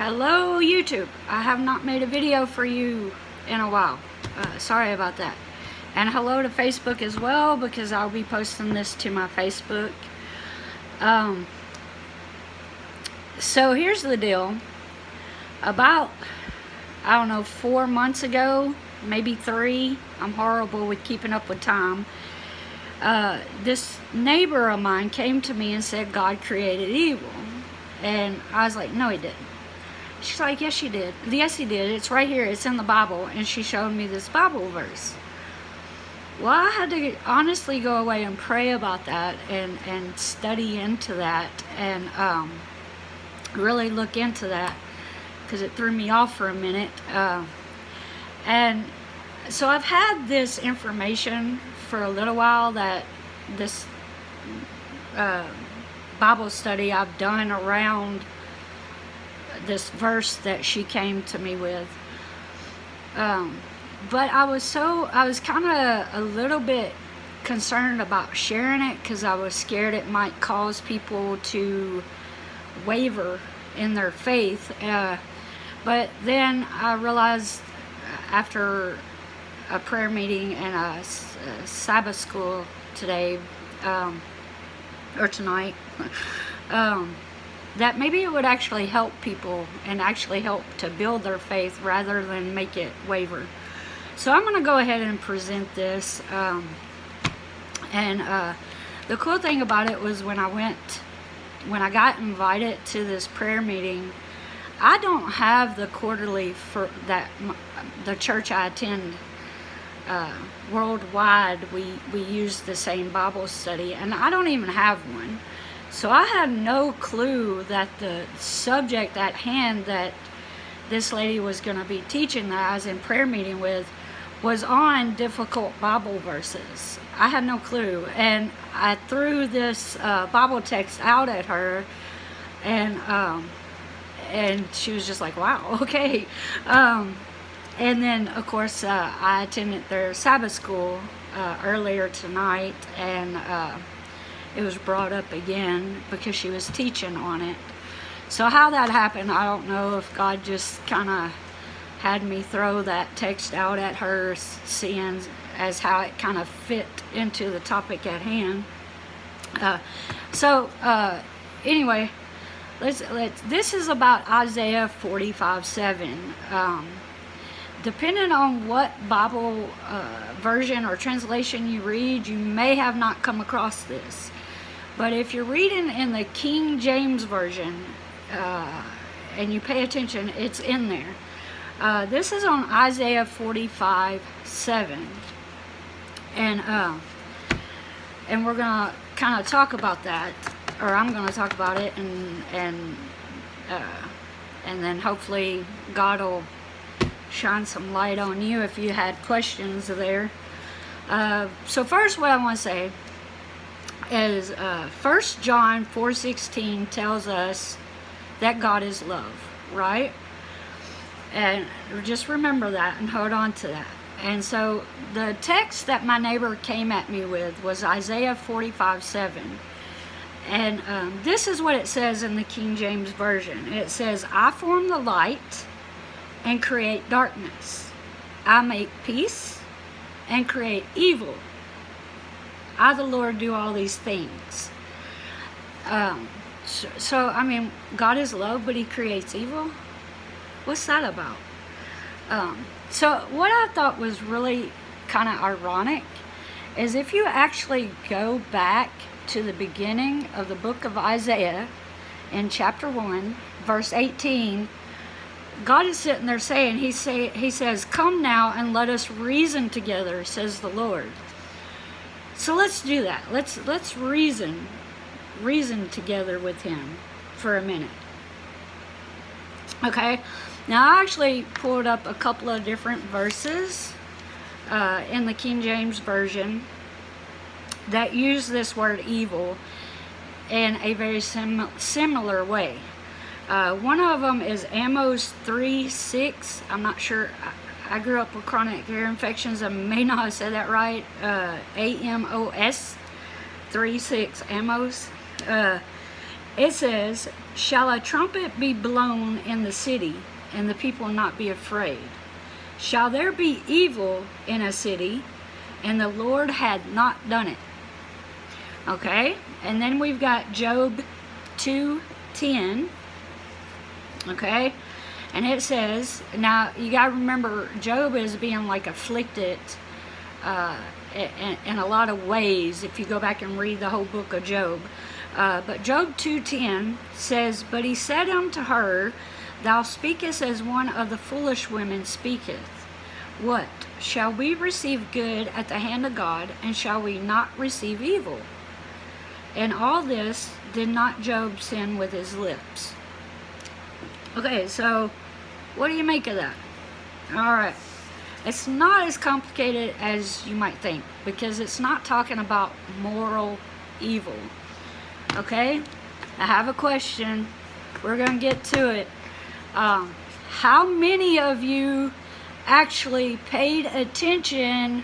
Hello YouTube. I have not made a video for you in a while. Sorry about that. And hello to Facebook as well, because I'll be posting this to my Facebook. So here's the deal. About, I don't know, 4 months ago, maybe 3, I'm horrible with keeping up with time. This neighbor of mine came to me and said God created evil. And I was like, no, he didn't. She's like, yes, she did. Yes, he did. It's right here. It's in the Bible. And she showed me this Bible verse. Well, I had to honestly go away and pray about that and study into that and really look into that, because it threw me off for a minute. And so I've had this information for a little while, that this Bible study I've done around this verse that she came to me with. But I was kind of a little bit concerned about sharing it, because I was scared it might cause people to waver in their faith. But then I realized after a prayer meeting and a Sabbath school today, or tonight, that maybe it would actually help people and actually help to build their faith rather than make it waver. So I'm going to go ahead and present this. The cool thing about it was when I got invited to this prayer meeting, I don't have the quarterly for that. The church I attend worldwide, we use the same Bible study, and I don't even have one. So I had no clue that the subject at hand that this lady was going to be teaching, that I was in prayer meeting with, was on difficult Bible verses. I had no clue, and I threw this Bible text out at her, and she was just like, wow, okay. And then of course I attended their Sabbath school earlier tonight, and it was brought up again because she was teaching on it. So how that happened, I don't know, if God just kind of had me throw that text out at her, seeing as how it kind of fit into the topic at hand. Anyway, this is about Isaiah 45:7. Depending on what Bible version or translation you read, you may have not come across this. But if you're reading in the King James Version, and you pay attention, it's in there. This is on Isaiah 45:7. And we're going to kind of talk about that, or I'm going to talk about it, and then hopefully God will shine some light on you if you had questions there. So first, what I want to say is 1 John 4:16 tells us that God is love, right? And just remember that and hold on to that. And so the text that my neighbor came at me with was Isaiah 45:7. And this is what it says in the King James Version. It says, I form the light and create darkness. I make peace and create evil. I, the Lord, do all these things. So, I mean, God is love, but he creates evil? What's that about? So what I thought was really kind of ironic is if you actually go back to the beginning of the book of Isaiah in chapter 1, verse 18, God is sitting there saying, he says, come now and let us reason together, says the Lord. So let's do that. Let's reason together with him for a minute. Okay, now I actually pulled up a couple of different verses in the King James Version that use this word evil in a very similar way. One of them is Amos 3:6. I'm not sure. I grew up with chronic ear infections. I may not have said that right. Amos 3:6. Amos. It says, shall a trumpet be blown in the city, and the people not be afraid? Shall there be evil in a city, and the Lord had not done it? Okay, and then we've got Job 2:10. Okay, and it says, now you got to remember, Job is being like afflicted in a lot of ways if you go back and read the whole book of Job. But Job 2:10 says, but he said unto her, thou speakest as one of the foolish women speaketh. What? Shall we receive good at the hand of God, and shall we not receive evil? And all this did not Job sin with his lips. Okay, so what do you make of that? All right. It's not as complicated as you might think, because it's not talking about moral evil. Okay? I have a question. We're going to get to it. How many of you actually paid attention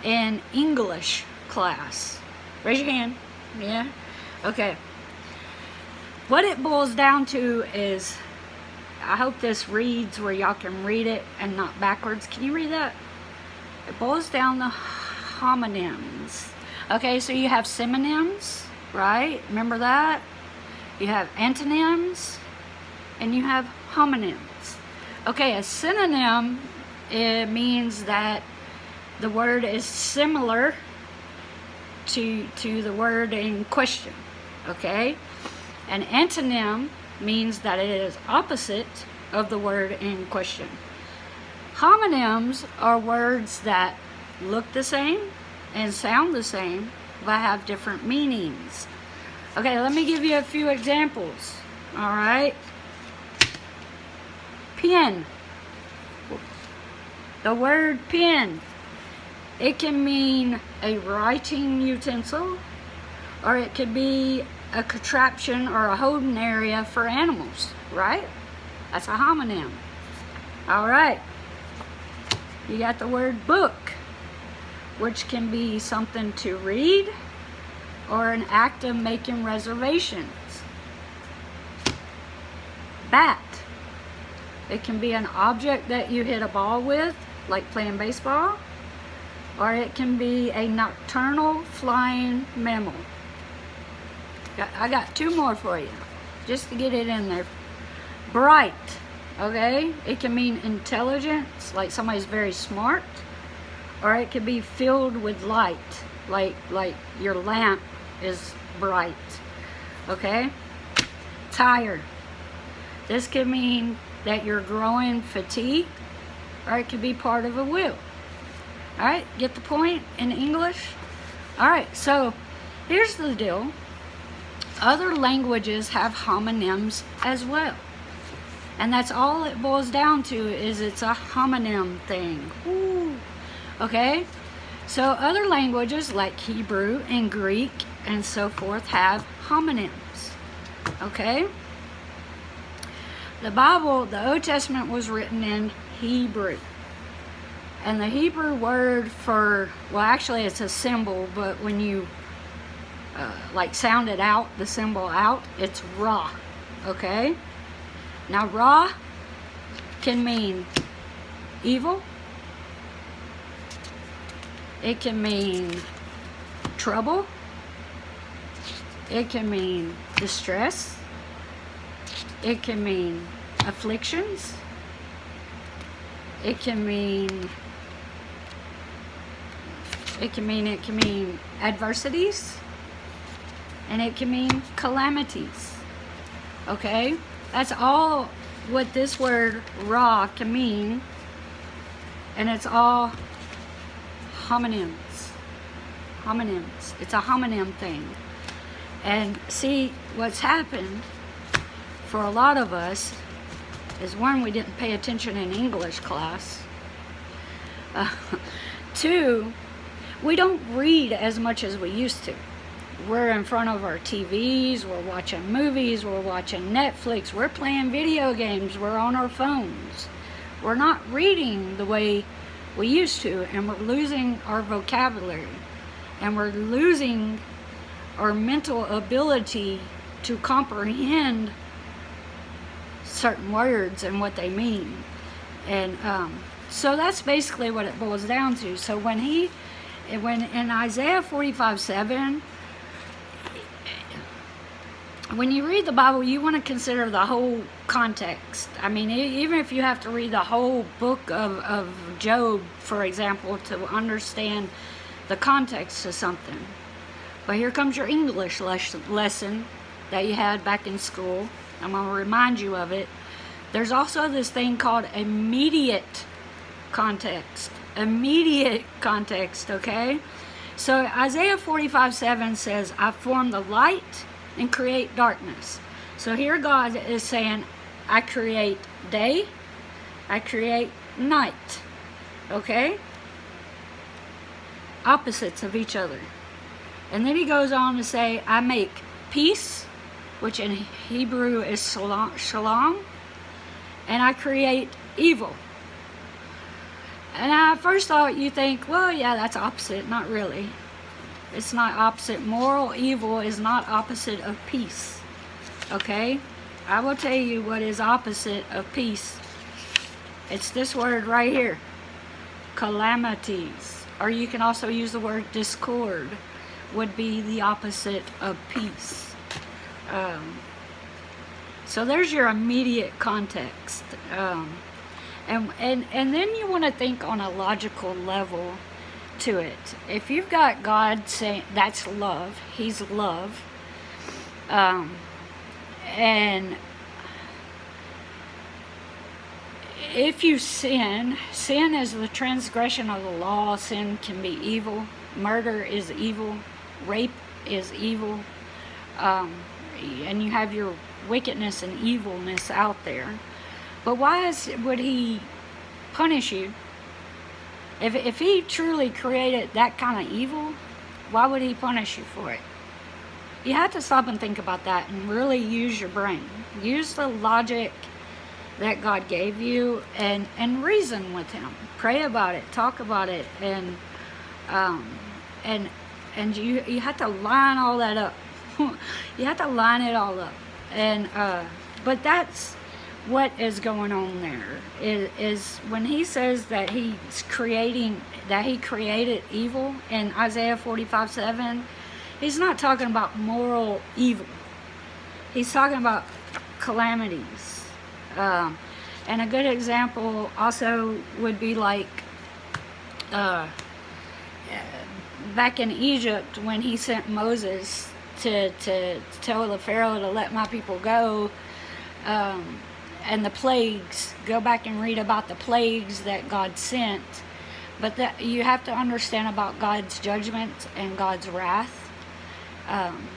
in English class? Raise your hand. Yeah? Okay. What it boils down to is, I hope this reads where y'all can read it and not backwards. Can you read that? It boils down to homonyms. Okay, so you have synonyms, right? Remember that? You have antonyms, and you have homonyms. Okay, a synonym, it means that the word is similar to the word in question. Okay? An antonym means that it is opposite of the word in question. Homonyms are words that look the same and sound the same, but have different meanings. Okay, let me give you a few examples. All right. Pen. The word pen, it can mean a writing utensil, or it could be a contraption or a holding area for animals, right? That's a homonym. All right. You got the word book, which can be something to read or an act of making reservations. Bat. It can be an object that you hit a ball with, like playing baseball, or it can be a nocturnal flying mammal. I got two more for you, just to get it in there. Bright, okay? It can mean intelligence, like somebody's very smart, or it could be filled with light, like your lamp is bright, okay? Tired. This could mean that you're growing fatigue, or it could be part of a will. All right, get the point in English? All right, so here's the deal. Other languages have homonyms as well. And that's all it boils down to, is it's a homonym thing. Woo. Okay? So other languages like Hebrew and Greek and so forth have homonyms. Okay? The Bible, the Old Testament, was written in Hebrew. And the Hebrew word for, well, actually it's a symbol, but when you like sound it out, the symbol out, it's Ra. Okay? Now Ra can mean evil. It can mean trouble. It can mean distress. It can mean afflictions. It can mean adversities. And it can mean calamities. Okay? That's all what this word Ra can mean. And it's all homonyms. Homonyms. It's a homonym thing. And see, what's happened for a lot of us is, one, we didn't pay attention in English class. Two, we don't read as much as we used to. We're in front of our TVs, we're watching movies, we're watching Netflix, we're playing video games, we're on our phones. We're not reading the way we used to, and we're losing our vocabulary, and we're losing our mental ability to comprehend certain words and what they mean. And so that's basically what it boils down to. So when in Isaiah 45:7, when you read the Bible, you want to consider the whole context. I mean, even if you have to read the whole book of Job, for example, to understand the context of something. But here comes your English lesson that you had back in school. I'm going to remind you of it. There's also this thing called immediate context. Immediate context, okay? So Isaiah 45:7 says, I form the light and create darkness. So here God is saying, I create day, I create night, okay? Opposites of each other. And then he goes on to say, I make peace, which in Hebrew is shalom, and I create evil. And I first thought you think, well, yeah, that's opposite. Not really. It's not opposite. Moral evil is not opposite of peace. Okay? I will tell you what is opposite of peace. It's this word right here. Calamities. Or you can also use the word discord. Would be the opposite of peace. So there's your immediate context. And then you want to think on a logical level to it. If you've got God saying that's love, He's love, and if you sin is the transgression of the law. Sin can be evil. Murder is evil. Rape is evil. And you have your wickedness and evilness out there. But why would He punish you? If He truly created that kind of evil, why would He punish you for it? You have to stop and think about that and really use your brain. Use the logic that God gave you and reason with Him. Pray about it, talk about it, and you have to line all that up. You have to line it all up. And but that's what is going on there is when He says that He created evil in Isaiah 45:7, He's not talking about moral evil. He's talking about calamities. And a good example also would be like back in Egypt when He sent Moses to tell the Pharaoh to let my people go. And the plagues, go back and read about the plagues that God sent. But that you have to understand about God's judgment and God's wrath,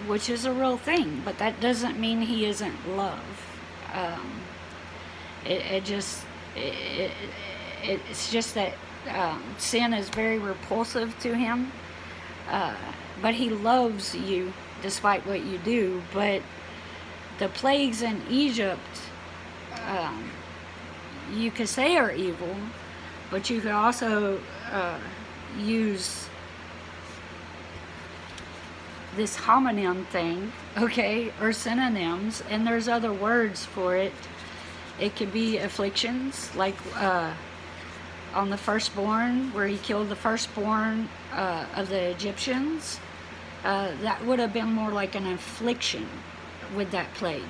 which is a real thing. But that doesn't mean He isn't love. It's just that sin is very repulsive to Him. But He loves you despite what you do. But the plagues in Egypt, you could say are evil, but you could also use this homonym thing, okay, or synonyms, and there's other words for it. It could be afflictions, like on the firstborn, where He killed the firstborn of the Egyptians. That would have been more like an affliction with that plague.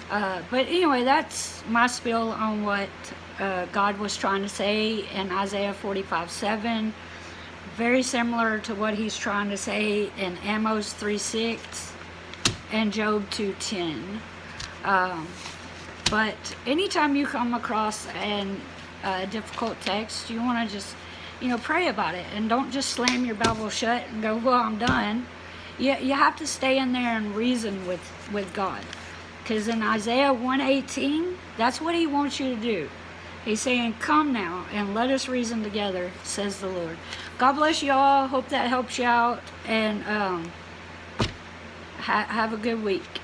But anyway, that's my spiel on what God was trying to say in Isaiah 45:7. Very similar to what He's trying to say in Amos 3:6 and Job 2:10. But anytime you come across a difficult text, you want to just, pray about it. And don't just slam your Bible shut and go, well, I'm done. You have to stay in there and reason with God. Because in Isaiah 1:18, that's what He wants you to do. He's saying, come now and let us reason together, says the Lord. God bless you all. Hope that helps you out. And have a good week.